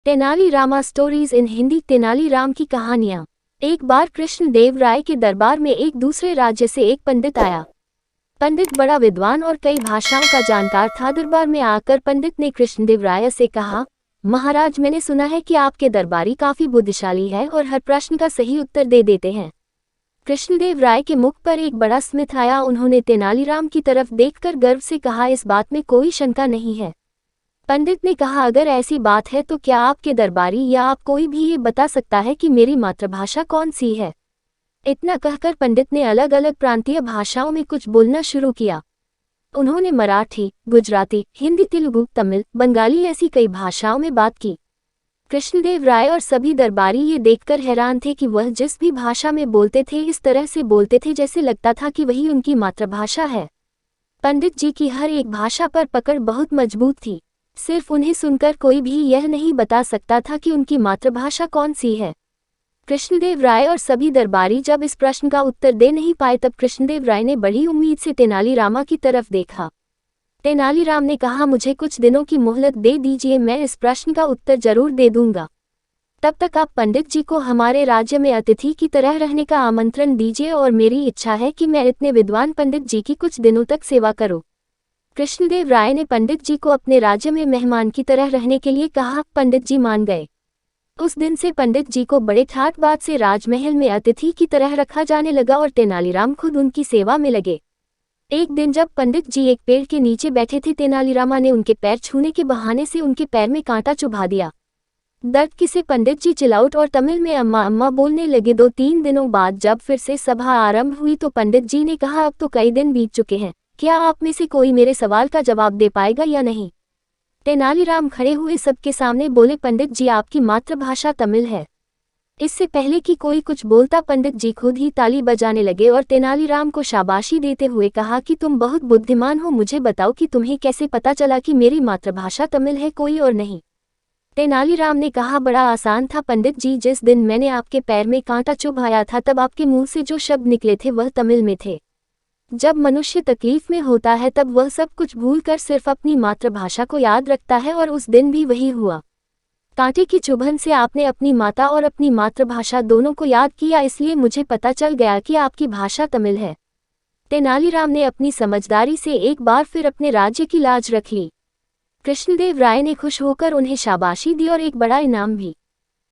Tenali Rama stories in Hindi. Tenali Ram की कहानियाँ। एक बार कृष्णदेव राय के दरबार में एक दूसरे राज्य से एक पंडित आया। पंडित बड़ा विद्वान और कई भाषाओं का जानकार था। दरबार में आकर पंडित ने कृष्णदेव राय से कहा, महाराज, मैंने सुना है कि आपके दरबारी काफी बुद्धिशाली है और हर प्रश्न का सही उत्तर दे देते हैं। कृष्णदेव राय के मुख पर एक बड़ा स्मित आया। उन्होंने तेनालीराम की तरफ देखकर गर्व से कहा, इस बात में कोई शंका नहीं है। पंडित ने कहा, अगर ऐसी बात है तो क्या आपके दरबारी या आप कोई भी ये बता सकता है कि मेरी मातृभाषा कौन सी है? इतना कहकर पंडित ने अलग अलग प्रांतीय भाषाओं में कुछ बोलना शुरू किया। उन्होंने मराठी, गुजराती, हिंदी, तेलुगु, तमिल, बंगाली ऐसी कई भाषाओं में बात की। कृष्णदेव राय और सभी दरबारी ये देखकर हैरान थे कि वह जिस भी भाषा में बोलते थे इस तरह से बोलते थे जैसे लगता था कि वही उनकी मातृभाषा है। पंडित जी की हर एक भाषा पर पकड़ बहुत मजबूत थी। सिर्फ उन्हें सुनकर कोई भी यह नहीं बता सकता था कि उनकी मातृभाषा कौन सी है। कृष्णदेव राय और सभी दरबारी जब इस प्रश्न का उत्तर दे नहीं पाए तब कृष्णदेव राय ने बड़ी उम्मीद से तेनालीरामा की तरफ देखा। तेनालीराम ने कहा, मुझे कुछ दिनों की मोहलत दे दीजिए, मैं इस प्रश्न का उत्तर जरूर दे दूंगा। तब तक आप पंडित जी को हमारे राज्य में अतिथि की तरह रहने का आमंत्रण दीजिए और मेरी इच्छा है कि मैं इतने विद्वान पंडित जी की कुछ दिनों तक सेवा करूं। कृष्णदेव राय ने पंडित जी को अपने राज्य में मेहमान की तरह रहने के लिए कहा। पंडित जी मान गए। उस दिन से पंडित जी को बड़े ठाट बाट से राजमहल में अतिथि की तरह रखा जाने लगा और तेनालीराम खुद उनकी सेवा में लगे। एक दिन जब पंडित जी एक पेड़ के नीचे बैठे थे, तेनालीरामा ने उनके पैर छूने के बहाने से उनके पैर में कांटा चुभा दिया। दर्द से पंडित जी चिल्लाउट और तमिल में अम्मा अम्मा बोलने लगे। 2-3 दिनों बाद जब फिर से सभा आरंभ हुई तो पंडित जी ने कहा, अब तो कई दिन बीत चुके हैं, क्या आप में से कोई मेरे सवाल का जवाब दे पाएगा या नहीं? तेनालीराम खड़े हुए सबके सामने बोले, पंडित जी, आपकी मातृभाषा तमिल है। इससे पहले कि कोई कुछ बोलता पंडित जी खुद ही ताली बजाने लगे और तेनालीराम को शाबाशी देते हुए कहा कि तुम बहुत बुद्धिमान हो, मुझे बताओ कि तुम्हें कैसे पता चला कि मेरी मातृभाषा तमिल है, कोई और नहीं? तेनालीराम ने कहा, बड़ा आसान था पंडित जी, जिस दिन मैंने आपके पैर में कांटा चुभाया था तब आपके मुंह से जो शब्द निकले थे वह तमिल में थे। जब मनुष्य तकलीफ में होता है तब वह सब कुछ भूलकर सिर्फ अपनी मातृभाषा को याद रखता है और उस दिन भी वही हुआ। कांटे की चुभन से आपने अपनी माता और अपनी मातृभाषा दोनों को याद किया, इसलिए मुझे पता चल गया कि आपकी भाषा तमिल है। तेनालीराम ने अपनी समझदारी से एक बार फिर अपने राज्य की लाज रख ली। कृष्णदेव राय ने खुश होकर उन्हें शाबाशी दी और एक बड़ा इनाम भी।